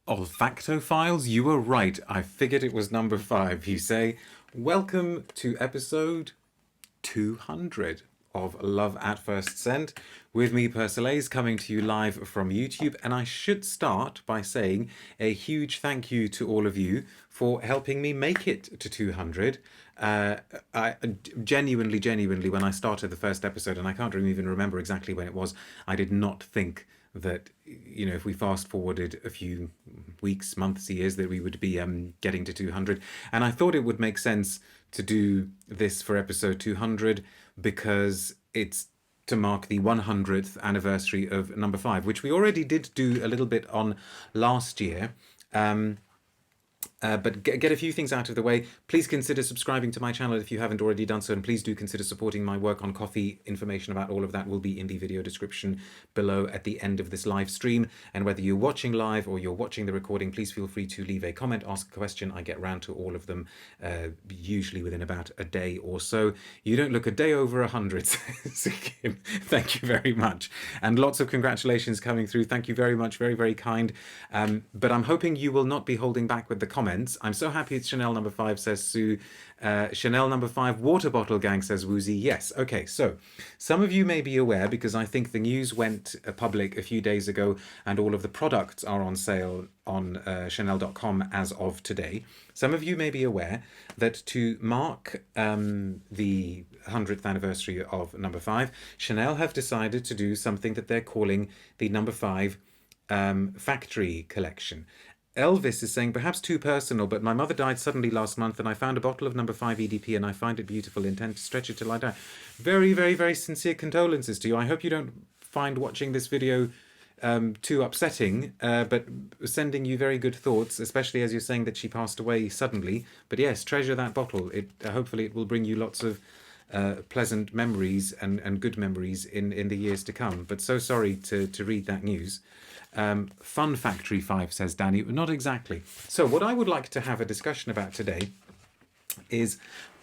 Olfactophiles, you were right. I figured it was number 5. You say, welcome to episode 200 of Love at First Scent. With me, Persolaise, coming to you live from YouTube. And I should start by saying a huge thank you to all of you for helping me make it to 200. I genuinely, when I started the first episode, and I can't even remember exactly when it was, I did not think that, if we fast forwarded a few weeks, months, years, that we would be getting to 200. And I thought it would make sense to do this for episode 200 because it's to mark the 100th anniversary of number 5, which we already did do a little bit on last year. But get a few things out of the way. Please consider subscribing to my channel if you haven't already done so, and please do consider supporting my work on Ko-fi. Information about all of that will be in the video description below at the end of this live stream. And whether you're watching live or you're watching the recording, please feel free to leave a comment, ask a question. I get round to all of them, usually within about a day or so. You don't look a day over 100, says Kim. Thank you very much. And lots of congratulations coming through. Thank you very much. Very, very kind. But I'm hoping you will not be holding back with the comments. I'm so happy it's Chanel number 5, says Sue. Chanel number 5, water bottle gang, says Woozy. Yes. Okay. So some of you may be aware, because I think the news went public a few days ago and all of the products are on sale on Chanel.com as of today. Some of you may be aware that to mark the 100th anniversary of number 5, Chanel have decided to do something that they're calling the number 5 factory collection. Elvis is saying, perhaps too personal, but my mother died suddenly last month and I found a bottle of number 5 EDP and I find it beautiful. Intend to stretch it till I die. Very, very, very sincere condolences to you. I hope you don't find watching this video too upsetting, but sending you very good thoughts, especially as you're saying that she passed away suddenly. But yes, treasure that bottle. Hopefully it will bring you lots of pleasant memories and good memories in the years to come. But so sorry to read that news. Fun Factory 5, says Danny. Not exactly. So what I would like to have a discussion about today is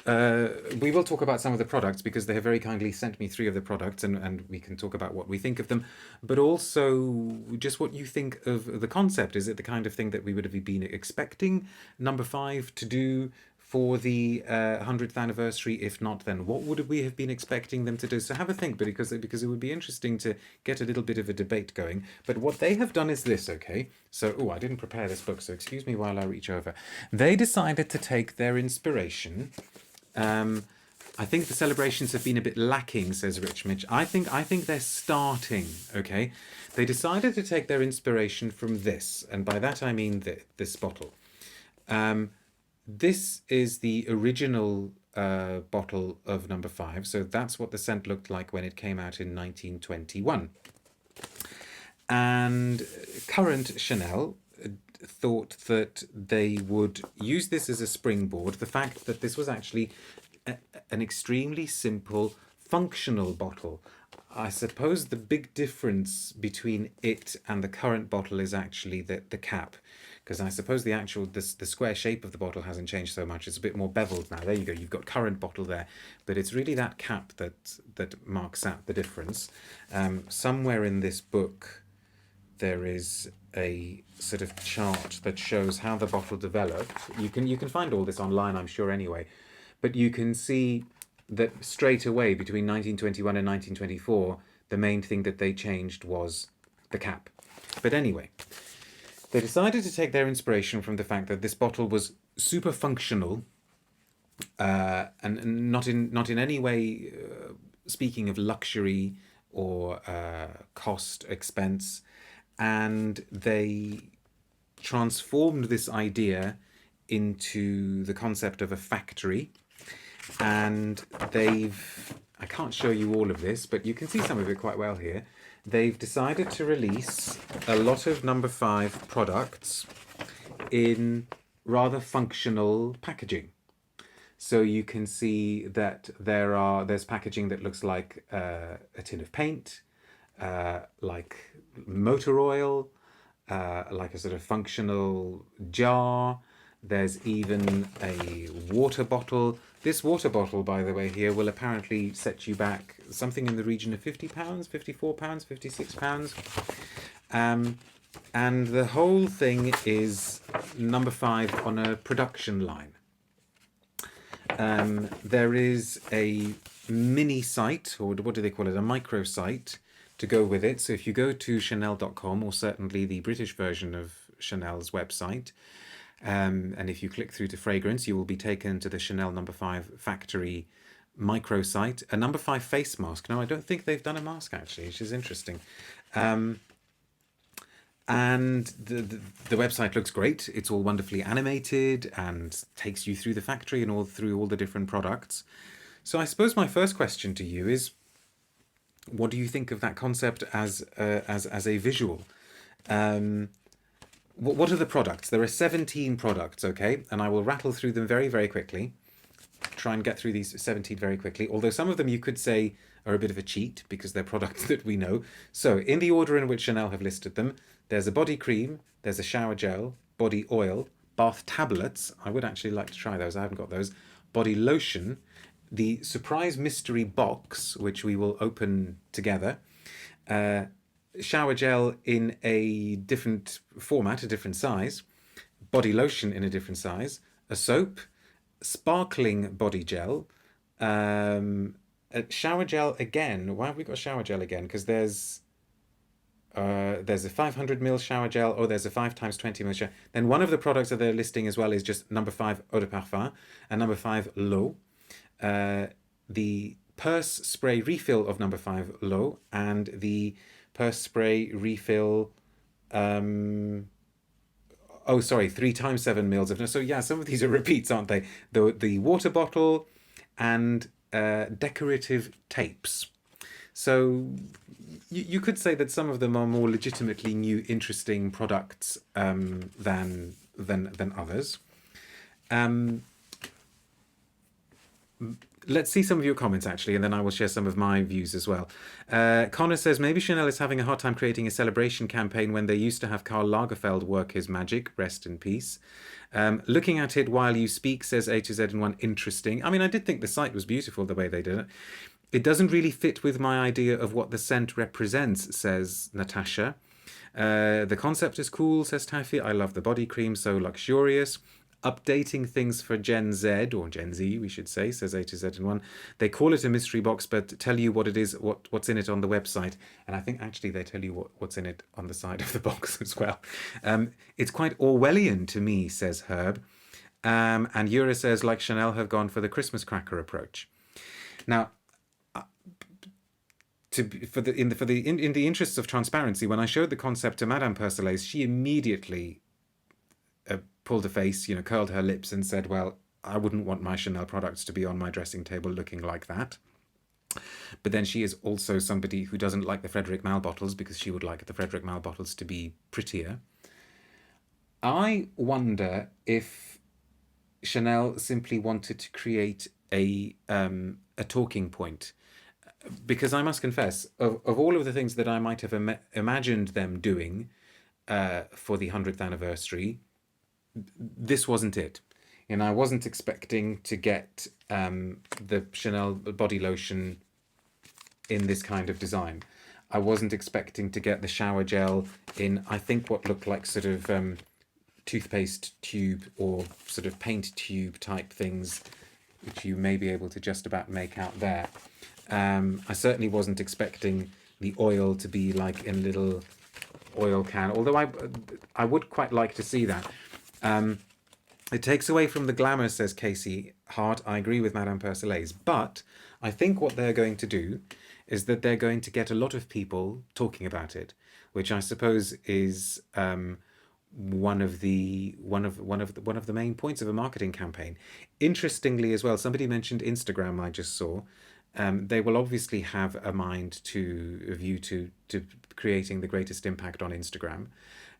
we will talk about some of the products because they have very kindly sent me 3 of the products, and we can talk about what we think of them, but also just what you think of the concept. Is it the kind of thing that we would have been expecting number 5 to do for the 100th anniversary? If not, then what would we have been expecting them to do? So have a think, because it would be interesting to get a little bit of a debate going. But what they have done is this, okay? So, I didn't prepare this book, so excuse me while I reach over. They decided to take their inspiration. I think the celebrations have been a bit lacking, says Rich Mitch. I think they're starting, okay? They decided to take their inspiration from this, and by that I mean this bottle. This is the original bottle of number 5. So that's what the scent looked like when it came out in 1921. And current Chanel thought that they would use this as a springboard. The fact that this was actually an extremely simple, functional bottle. I suppose the big difference between it and the current bottle is actually the cap. Because I suppose the square shape of the bottle hasn't changed so much. It's a bit more beveled now. There you go. You've got current bottle there. But it's really that cap that marks out the difference. Somewhere in this book, there is a sort of chart that shows how the bottle developed. You can find all this online, I'm sure, anyway. But you can see that straight away between 1921 and 1924, the main thing that they changed was the cap. But anyway, they decided to take their inspiration from the fact that this bottle was super functional, and not in any way speaking of luxury or cost, expense, and they transformed this idea into the concept of a factory. And I can't show you all of this, but you can see some of it quite well here. They've decided to release a lot of number 5 products in rather functional packaging. So you can see that there's packaging that looks like a tin of paint, like motor oil, like a sort of functional jar. There's even a water bottle. This water bottle, by the way, here will apparently set you back something in the region of £50, £54, £56. And the whole thing is number 5 on a production line. There is a mini site, or what do they call it, a micro site to go with it. So if you go to Chanel.com, or certainly the British version of Chanel's website, and if you click through to fragrance, you will be taken to the Chanel number 5 factory microsite. A number 5 face mask. No, I don't think they've done a mask actually, which is interesting. And the website looks great. It's all wonderfully animated and takes you through the factory and all through all the different products. So I suppose my first question to you is, what do you think of that concept as a visual? What are the products? There are 17 products, okay? And I will rattle through them very, very quickly. Try and get through these 17 very quickly. Although some of them you could say are a bit of a cheat because they're products that we know. So in the order in which Chanel have listed them, there's a body cream, there's a shower gel, body oil, bath tablets. I would actually like to try those. I haven't got those. Body lotion, the surprise mystery box, which we will open together. Shower gel in a different format, a different size. Body lotion in a different size. A soap. Sparkling body gel. A shower gel again. Why have we got shower gel again? Because there's a 500ml shower gel. Oh, there's a 5 times 20ml shower. Then one of the products that they're listing as well is just number 5 eau de parfum and number 5 l'eau. The purse spray refill of number 5 l'eau and the purse spray refill. 3 times 7 mils of. So yeah, some of these are repeats, aren't they? The water bottle and decorative tapes. So you could say that some of them are more legitimately new, interesting products than others. Let's see some of your comments actually, and then I will share some of my views as well. Connor says, maybe Chanel is having a hard time creating a celebration campaign when they used to have Karl Lagerfeld work his magic, rest in peace. Looking at it while you speak, says A to Z in one, interesting. I mean, I did think the site was beautiful the way they did it. It doesn't really fit with my idea of what the scent represents, says Natasha. The concept is cool, says Taffy. I love the body cream, so luxurious. Updating things for Gen Z, or Gen Z, we should say, says A to Z in one. They call it a mystery box, but tell you what it is, what's in it on the website. And I think actually they tell you what's in it on the side of the box as well. It's quite Orwellian to me, says Herb. And Yura says, like Chanel have gone for the Christmas cracker approach. Now, in the interests of transparency, when I showed the concept to Madame Persolaise, she immediately pulled a face, curled her lips and said, well, I wouldn't want my Chanel products to be on my dressing table looking like that. But then she is also somebody who doesn't like the Frederic Malle bottles because she would like the Frederic Malle bottles to be prettier. I wonder if Chanel simply wanted to create a talking point. Because I must confess, of all of the things that I might have imagined them doing for the 100th anniversary, this wasn't it. And I wasn't expecting to get the Chanel body lotion in this kind of design. I wasn't expecting to get the shower gel in, I think, what looked like sort of toothpaste tube or sort of paint tube type things, which you may be able to just about make out there. I certainly wasn't expecting the oil to be like in a little oil can, although I would quite like to see that. It takes away from the glamour, says Casey Hart. I agree with Madame Persolaise, but I think what they're going to do is that they're going to get a lot of people talking about it, which I suppose is one of the main points of a marketing campaign. Interestingly as well, somebody mentioned Instagram. I just saw. They will obviously have a view to creating the greatest impact on Instagram.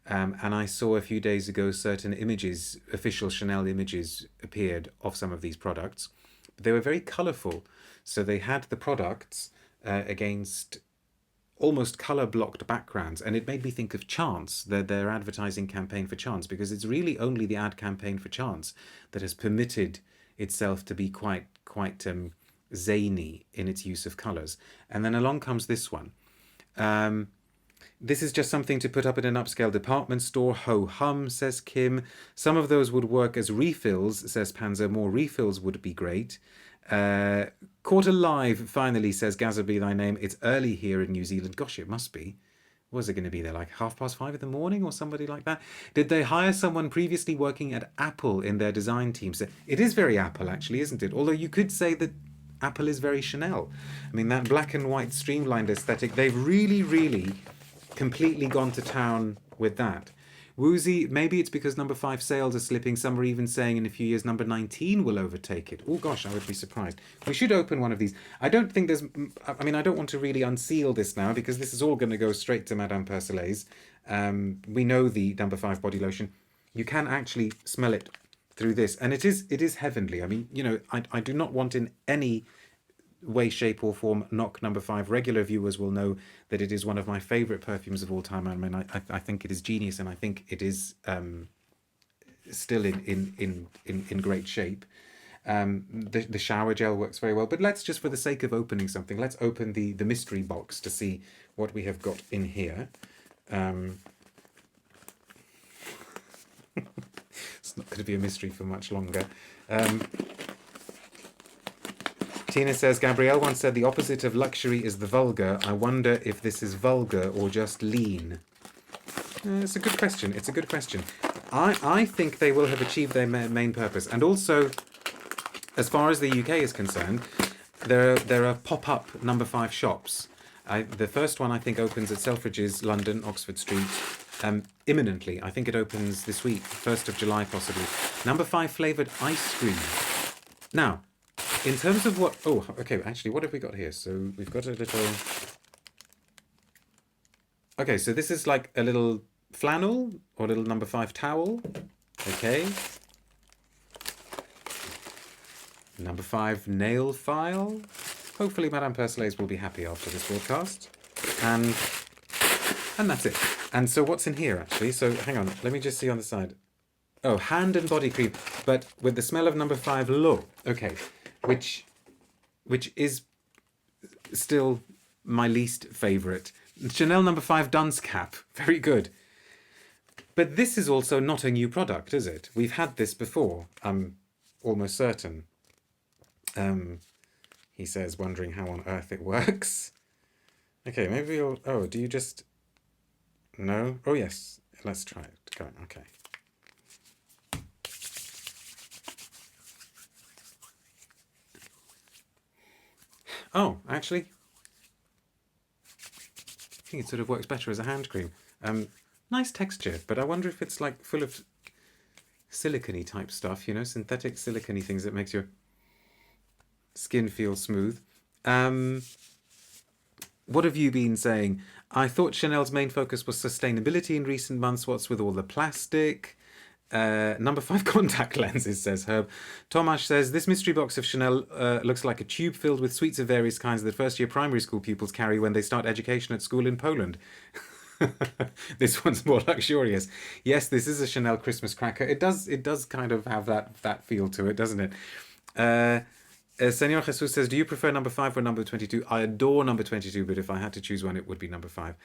And I saw a few days ago certain images, official Chanel images appeared of some of these products. But they were very colourful. So they had the products against almost colour-blocked backgrounds. And it made me think of Chance, their advertising campaign for Chance, because it's really only the ad campaign for Chance that has permitted itself to be quite zany in its use of colours. And then along comes this one. This is just something to put up in an upscale department store. Ho hum, says Kim. Some of those would work as refills, says Panzer. More refills would be great. Caught alive, finally, says Gaza be thy name. It's early here in New Zealand. Gosh, it must be. Was it going to be there like 5:30 in the morning or somebody like that? Did they hire someone previously working at Apple in their design team? So it is very Apple, actually, isn't it? Although you could say that Apple is very Chanel. I mean, that black and white streamlined aesthetic, they've really completely gone to town with that. Woozy, maybe it's because number 5 sales are slipping. Some are even saying in a few years number 19 will overtake it. Oh gosh, I would be surprised. We should open one of these. I don't think there's... I mean, I don't want to really unseal this now because this is all going to go straight to Madame Persolaise. We know the number 5 body lotion. You can actually smell it through this. And it is heavenly. I mean, you know, I do not want in any way, shape or form knock number 5. Regular viewers will know that it is one of my favorite perfumes of all time. I mean, I think it is genius, and I think it is still in great shape. The shower gel works very well, but let's just, for the sake of opening something, let's open the mystery box to see what we have got in here. It's not going to be a mystery for much longer. Tina says, Gabrielle once said the opposite of luxury is the vulgar. I wonder if this is vulgar or just lean. It's a good question. It's a good question. I think they will have achieved their main purpose. And also, as far as the UK is concerned, there are pop-up number 5 shops. The first one, I think, opens at Selfridges, London, Oxford Street, imminently. I think it opens this week, 1st of July, possibly. Number 5 flavoured ice cream. Now, in terms of what... Oh, okay, actually, what have we got here? So we've got a little... Okay, so this is like a little flannel or a little number 5 towel. Okay. Number 5 nail file. Hopefully Madame Persolaise will be happy after this broadcast. And that's it. And so what's in here, actually? So hang on, let me just see on the side. Oh, hand and body cream, but with the smell of number 5 low. Okay. Which is still my least favourite. Chanel number 5 dunce cap. Very good. But this is also not a new product, is it? We've had this before, I'm almost certain. He says, wondering how on earth it works. Okay, maybe you'll... Oh, do you just... No? Oh, yes. Let's try it. Go on. Okay. Oh, actually, I think it sort of works better as a hand cream. Nice texture, but I wonder if it's like full of silicone-y type stuff, you know, synthetic silicone-y things that makes your skin feel smooth. What have you been saying? I thought Chanel's main focus was sustainability in recent months. What's with all the plastic? Number 5 contact lenses, says Herb. Tomasz says, this mystery box of Chanel looks like a tube filled with sweets of various kinds that first-year primary school pupils carry when they start education at school in Poland. This one's more luxurious. Yes, this is a Chanel Christmas cracker. It does kind of have that feel to it, doesn't it? Senor Jesus says, do you prefer number 5 or number 22? I adore number 22, but if I had to choose one, it would be number 5.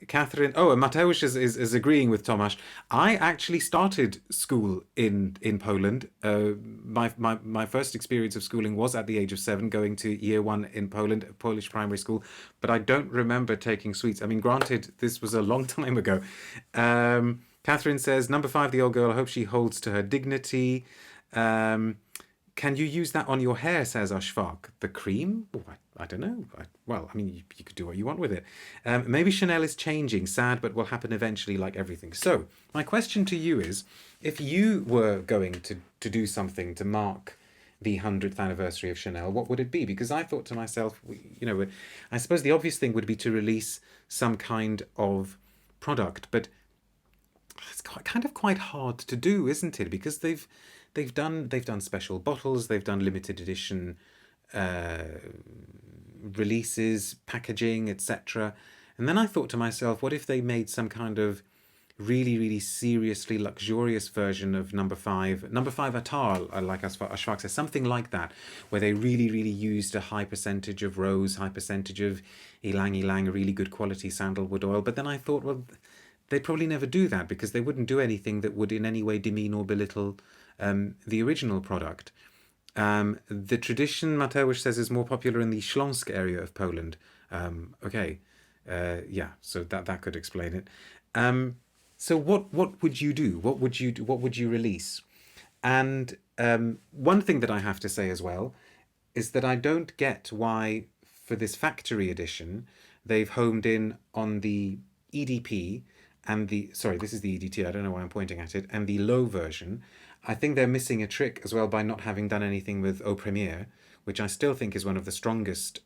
Catherine, and Mateusz is agreeing with Tomasz. I actually started school in Poland. My first experience of schooling was at the age of 7, going to year 1 in Poland, Polish primary school, but I don't remember taking sweets. I mean, granted, this was a long time ago. Catherine says, number 5, the old girl, I hope she holds to her dignity. Can you use that on your hair, says Ashfaq? The cream? Oh, I don't know. Well, I mean, you could do what you want with it. Maybe Chanel is changing, sad, but will happen eventually like everything. So, my question to you is, if you were going to do something to mark the 100th anniversary of Chanel, what would it be? Because I thought to myself, you know, I suppose the obvious thing would be to release some kind of product, but it's kind of quite hard to do, isn't it? Because they've done special bottles, they've done limited edition releases, packaging, etc. And then I thought to myself, what if they made some kind of really, really seriously luxurious version of number five Atar, like Ashfaq says, something like that, where they really, really used a high percentage of rose, high percentage of ylang ylang, really good quality sandalwood oil. But then I thought, well, they'd probably never do that because they wouldn't do anything that would in any way demean or belittle the original product. The tradition, Mateusz says, is more popular in the Śląsk area of Poland. Okay, yeah, so that could explain it. So what would you do? What would you release? And one thing that I have to say as well is that I don't get why for this factory edition they've homed in on the EDP and the sorry, this is the EDT. I don't know why I'm pointing at it, and the low version. I think they're missing a trick as well by not having done anything with Eau Premiere, which I still think is one of the strongest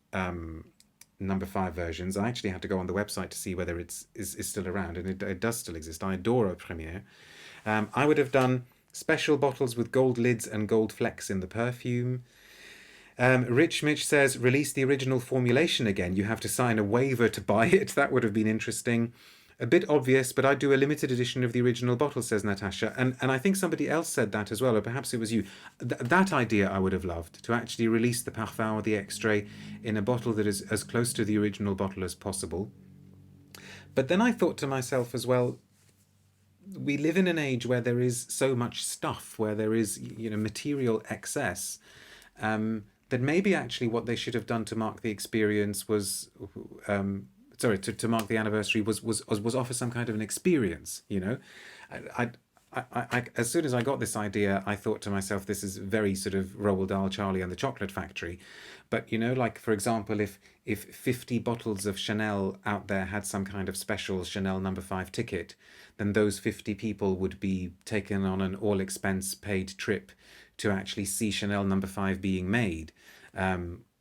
number five versions. I actually had to go on the website to see whether is still around, and it does still exist. I adore Eau Premiere. I would have done special bottles with gold lids and gold flecks in the perfume. Rich Mitch says, release the original formulation again. You have to sign a waiver to buy it. That would have been interesting. A bit obvious, but I'd do a limited edition of the original bottle, says Natasha. And I think somebody else said that as well, or perhaps it was you. That idea I would have loved, to actually release the Parfum or the Extrait in a bottle that is as close to the original bottle as possible. But then I thought to myself as well, we live in an age where there is so much stuff, where there is, material excess, that maybe actually what they should have done to mark the experience was, to mark the anniversary was offer some kind of an experience. I as soon as I got this idea, I thought to myself, this is very sort of Roald Dahl, Charlie and the Chocolate Factory. But like for example, if 50 bottles of Chanel out there had some kind of special Chanel number 5 ticket, then those 50 people would be taken on an all expense paid trip to actually see Chanel number 5 being made.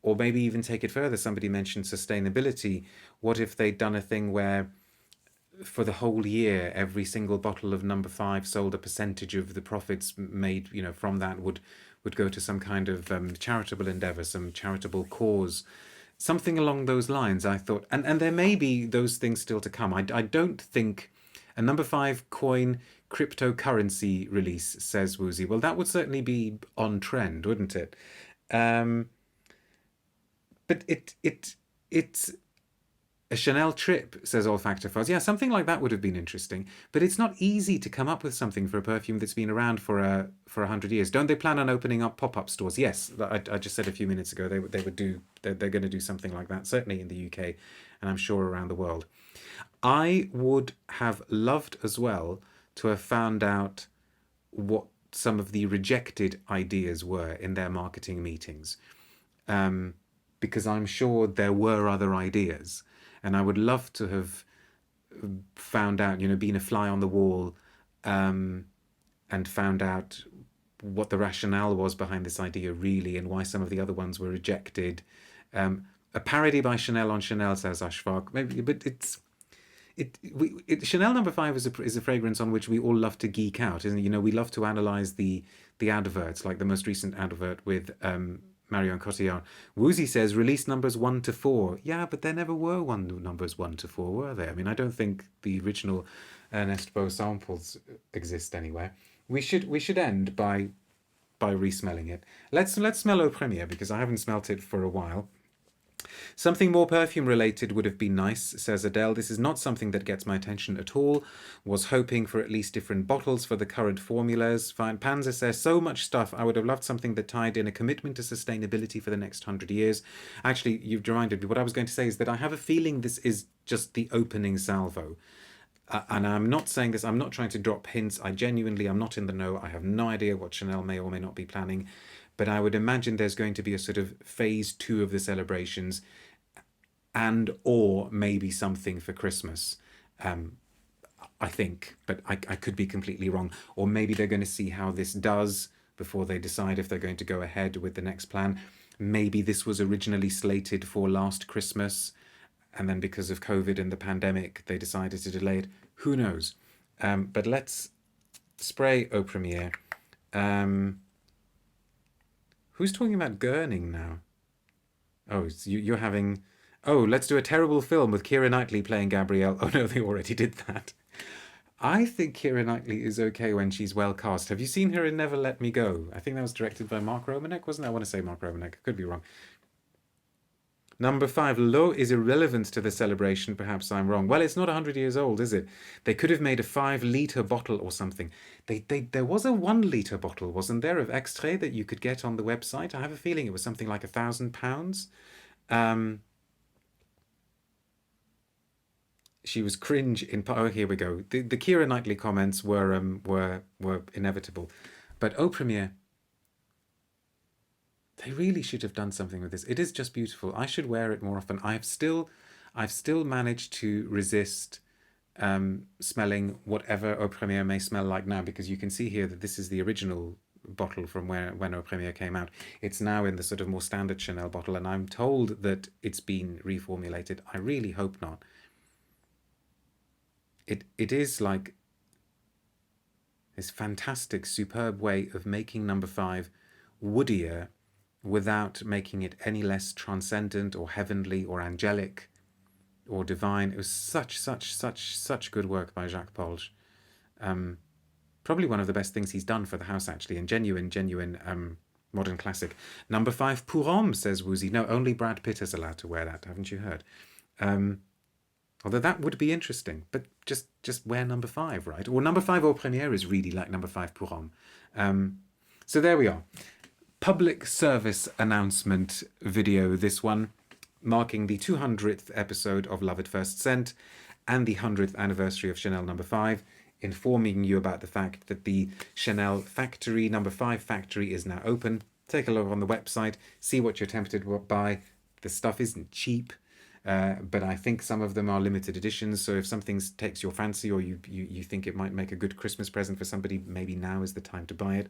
Or maybe even take it further. Somebody mentioned sustainability. What if they'd done a thing where for the whole year, every single bottle of number 5 sold a percentage of the profits made, from that would go to some kind of charitable endeavor, some charitable cause, something along those lines. I thought, and there may be those things still to come. I don't think a number 5 coin cryptocurrency release, says Woozy. Well, that would certainly be on trend, wouldn't it? But it's a Chanel trip, says Olfactor Fuzz. Yeah, something like that would have been interesting. But it's not easy to come up with something for a perfume that's been around for 100 years. Don't they plan on opening up pop-up stores? Yes, I just said a few minutes ago they're going to do something like that, certainly in the UK, and I'm sure around the world. I would have loved as well to have found out what some of the rejected ideas were in their marketing meetings. Because I'm sure there were other ideas. And I would love to have found out, been a fly on the wall, and found out what the rationale was behind this idea really, and why some of the other ones were rejected. A parody by Chanel on Chanel, says Ashfaq. Maybe, but Chanel number 5 is a fragrance on which we all love to geek out, isn't it? We love to analyze the adverts, like the most recent advert with Marion Cotillard. Woozy says release numbers 1 to 4. Yeah, but there never were numbers 1 to 4, were there? I mean, I don't think the original Ernest Beau samples exist anywhere. We should end by re-smelling it. Let's smell Eau Premiere, because I haven't smelt it for a while. Something more perfume related would have been nice, says Adele. This is not something that gets my attention at all. Was hoping for at least different bottles for the current formulas. Fine. Panzer says, so much stuff. I would have loved something that tied in a commitment to sustainability for the next 100 years. Actually, you've reminded me. What I was going to say is that I have a feeling this is just the opening salvo. And I'm not saying this, I'm not trying to drop hints. I genuinely am not in the know. I have no idea what Chanel may or may not be planning. But I would imagine there's going to be a sort of phase 2 of the celebrations, and or maybe something for Christmas. I think, but I could be completely wrong. Or maybe they're going to see how this does before they decide if they're going to go ahead with the next plan. Maybe this was originally slated for last Christmas, and then because of COVID and the pandemic, they decided to delay it. Who knows? But let's spray Eau Premiere. Who's talking about gurning now? Oh, you're having... Oh, let's do a terrible film with Keira Knightley playing Gabrielle. Oh no, they already did that. I think Keira Knightley is okay when she's well cast. Have you seen her in Never Let Me Go? I think that was directed by Mark Romanek, wasn't it? I want to say Mark Romanek. I could be wrong. Number 5, L'eau is irrelevant to the celebration. Perhaps I'm wrong. Well, it's not 100 years old, is it? They could have made a 5-litre bottle or something. There was a 1-litre bottle, wasn't there, of extrait that you could get on the website? I have a feeling it was something like £1,000. She was cringe in. Oh, here we go. The Keira Knightley comments were inevitable, but Eau Premiere. They really should have done something with this. It is just beautiful. I should wear it more often. I've still managed to resist smelling whatever Eau Premiere may smell like now, because you can see here that this is the original bottle from when Eau Premiere came out. It's now in the sort of more standard Chanel bottle, and I'm told that it's been reformulated. I really hope not. It is like this fantastic, superb way of making number 5 woodier without making it any less transcendent or heavenly or angelic or divine. It was such good work by Jacques Polge. Probably one of the best things he's done for the house, actually, and genuine modern classic. Number 5, Pour Homme, says Woozy. No, only Brad Pitt is allowed to wear that, haven't you heard? Although that would be interesting, but just wear number 5, right? Or number 5 Eau Premiere is really like number 5 Pour Homme. So there we are. Public service announcement video, this one, marking the 200th episode of Love at First Scent and the 100th anniversary of Chanel number 5, informing you about the fact that the Chanel factory, number 5 factory, is now open. Take a look on the website, see what you're tempted by. The stuff isn't cheap. But I think some of them are limited editions, so if something takes your fancy or you think it might make a good Christmas present for somebody, maybe now is the time to buy it.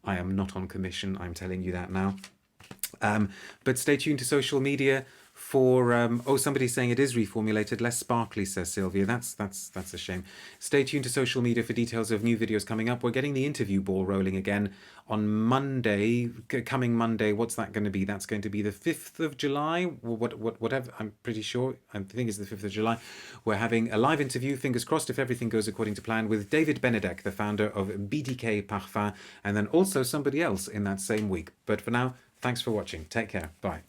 I am not on commission, I'm telling you that now. But stay tuned to social media for... oh, somebody's saying it is reformulated, less sparkly, says Sylvia. That's a shame. Stay tuned to social media for details of new videos coming up. We're getting the interview ball rolling again on Monday, coming Monday. What's that going to be? That's going to be the 5th of July, or whatever. I'm pretty sure. I think it's the 5th of July. We're having a live interview, fingers crossed if everything goes according to plan, with David Benedek, the founder of BDK Parfum, and then also somebody else in that same week. But for now, thanks for watching. Take care. Bye.